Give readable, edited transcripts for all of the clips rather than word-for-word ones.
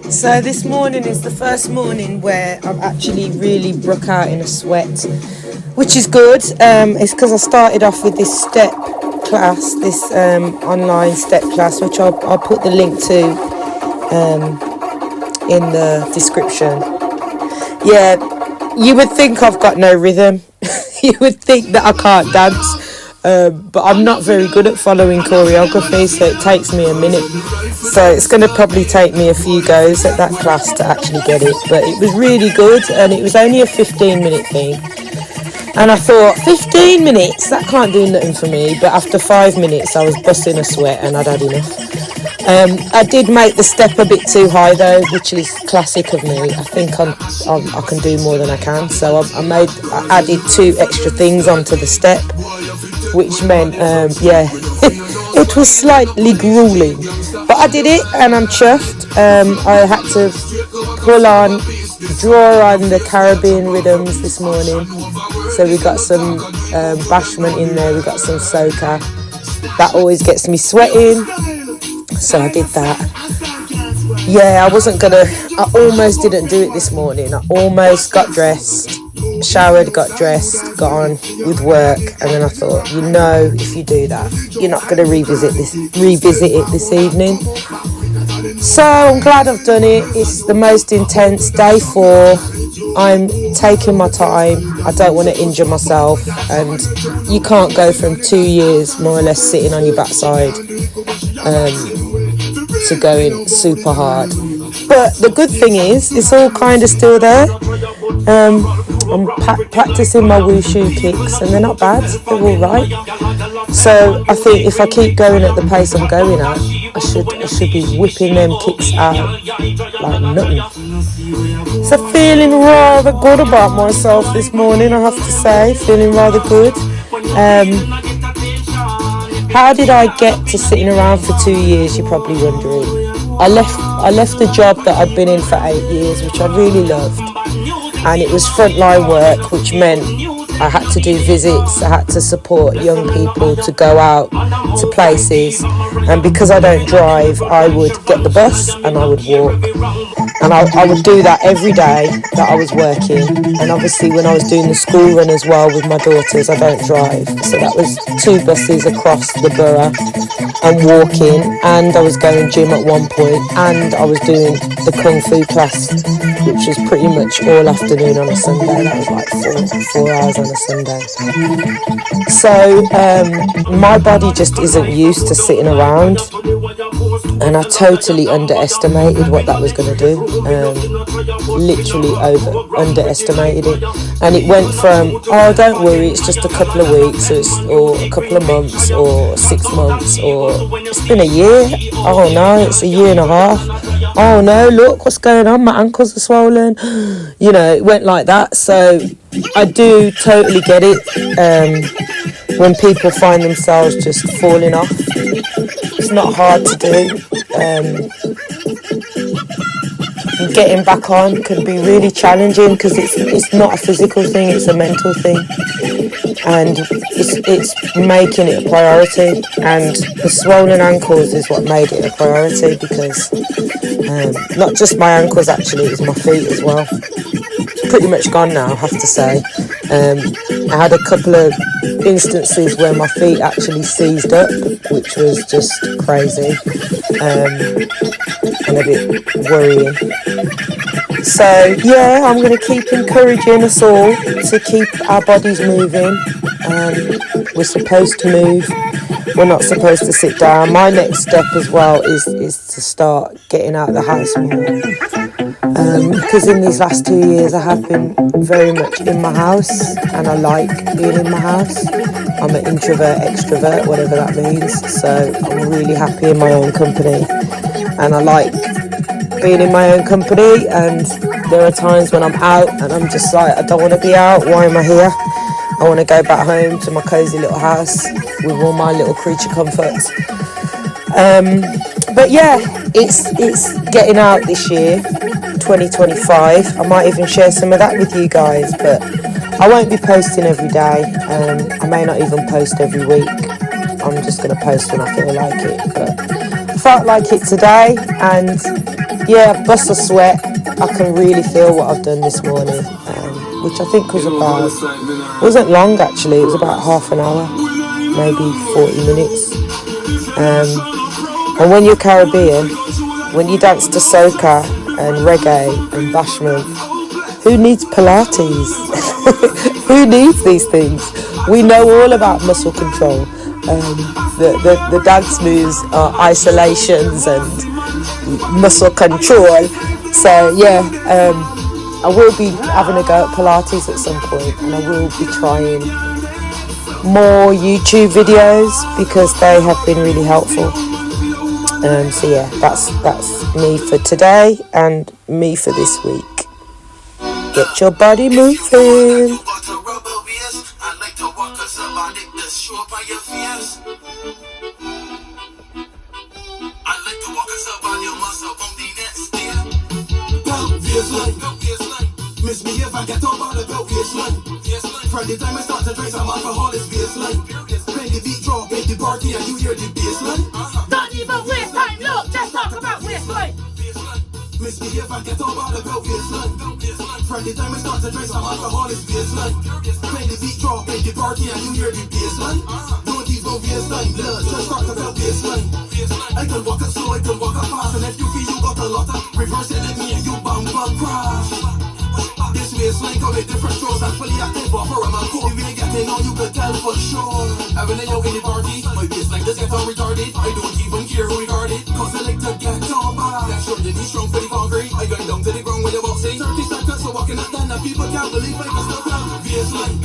So this morning is the first morning where I've actually really broke out in a sweat, which is good. It's because I started off with this step class, this online step class, which I'll put the link to in the description. Yeah, you would think I've got no rhythm. You would think that I can't dance. But I'm not very good at following choreography, so it takes me a minute. So it's going to probably take me a few goes at that class to actually get it. But it was really good, and it was only a 15-minute thing. And I thought, 15 minutes? That can't do nothing for me. But after 5 minutes, I was busting a sweat and I'd had enough. I did make the step a bit too high though, which is classic of me. I think I can do more than I can. So I added 2 extra things onto the step, which meant, it was slightly grueling. But I did it and I'm chuffed. I had to draw on the Caribbean rhythms this morning. So we got some bashment in there, we got some soca. That always gets me sweating. So I did that. Yeah, I almost didn't do it this morning. I almost got dressed, showered, got dressed, got on with work, and then I thought, if you do that, you're not going to revisit it this evening. So I'm glad I've done it. It's the most intense day 4. I'm taking my time. I don't want to injure myself, and you can't go from 2 years more or less sitting on your backside to going super hard. But the good thing is, it's all kind of still there. I'm practicing my wushu kicks, and they're not bad. They're all right. So I think if I keep going at the pace I'm going at, I should be whipping them kicks out like nothing. So feeling rather good about myself this morning, I have to say. Feeling rather good. How did I get to sitting around for 2 years, you're probably wondering. I left the job that I'd been in for 8 years, which I really loved. And it was frontline work, which meant I had to do visits, I had to support young people to go out to places. And because I don't drive, I would get the bus and I would walk. And I would do that every day that I was working. And obviously when I was doing the school run as well with my daughters, I don't drive. So that was 2 buses across the borough and walking. And I was going gym at one point. And I was doing the Kung Fu class, which was pretty much all afternoon on a Sunday. That was like 4 hours on a Sunday. So my body just isn't used to sitting around. And I totally underestimated what that was going to do. Literally underestimated it. And it went from, oh, don't worry, it's just a couple of weeks, or a couple of months, or 6 months, or it's been a year. Oh no, it's a year and a half. Oh no, look what's going on, my ankles are swollen. It went like that. So I do totally get it when people find themselves just falling off. It's not hard to do. Getting back on can be really challenging because it's not a physical thing, it's a mental thing. And it's making it a priority. And the swollen ankles is what made it a priority, because not just my ankles actually, it's my feet as well. Pretty much gone now, I have to say. I had a couple of instances where my feet actually seized up, which was just crazy and a bit worrying. So yeah, I'm going to keep encouraging us all to keep our bodies moving. We're supposed to move. We're not supposed to sit down. My next step as well is to start getting out of the house more. Because in these last 2 years I have been very much in my house, and I like being in my house. I'm an introvert, extrovert, whatever that means. So I'm really happy in my own company, and I like being in my own company. And there are times when I'm out and I'm just like, I don't want to be out. Why am I here? I want to go back home to my cosy little house with all my little creature comforts. But yeah, it's getting out this year, 2025. I might even share some of that with you guys, but I won't be posting every day. I may not even post every week. I'm just going to post when I feel like it. But I felt like it today, and yeah, bust a sweat. I can really feel what I've done this morning, which I think was wasn't long actually. It was about half an hour, maybe 40 minutes. And when you're Caribbean, when you dance to soca and reggae and bashment, who needs Pilates? Who needs these things? We know all about muscle control. The dance moves are isolations and muscle control. So yeah, I will be having a go at Pilates at some point, and I will be trying more YouTube videos because they have been really helpful. So yeah, that's me for today and me for this week. Get your body moving. Miss me if I get on by the belt, baseline. Friday time I start to drink some alcohol, it's baseline. When the beat drop, make the party and you hear the baseline. Don't even waste time, look, just talk about waistline. Miss me if I get on by the belt, baseline. Friday time I start to drink some alcohol, it's baseline. When the beat drop, make the party and you hear the baseline. Don't even waste time, blood, just talk about baseline. I can walk it slow, I can walk it fast, and if you feel you got a lot of reverse it, let me and you bam crash. This waistline come with different strokes and fully active, but for a man cool, if you ain't getting on, you can tell for sure. Having a yoga in the party, my waistline just get on retarded. I don't even care who regard it, cause I like to get on by. That sure you need strong for the concrete, I going down to the ground when you're boxing. 30 seconds, so walking up then, and people can't believe I can still play. Waistline.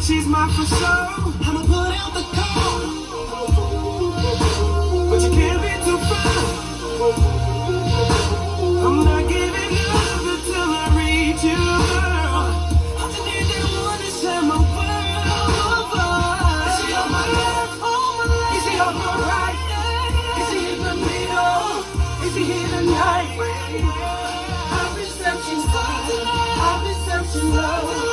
She's mine for sure. I'ma put out the call, but you can't be too far. I'm not giving up until I reach you, girl. I just need that one to set my world over. Is she on my left? Is she on my right? Is she in the middle? Is she here tonight? I've been searching hard. I've been searching low.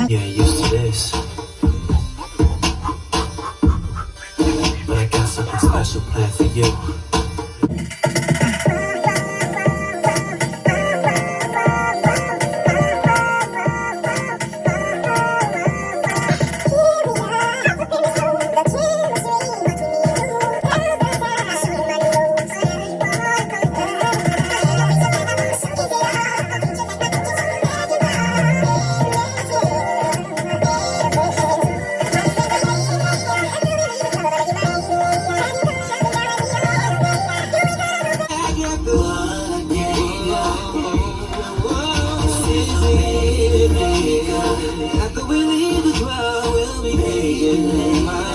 Yeah, used to this, but I got something special planned for you. After we leave the club, we'll be making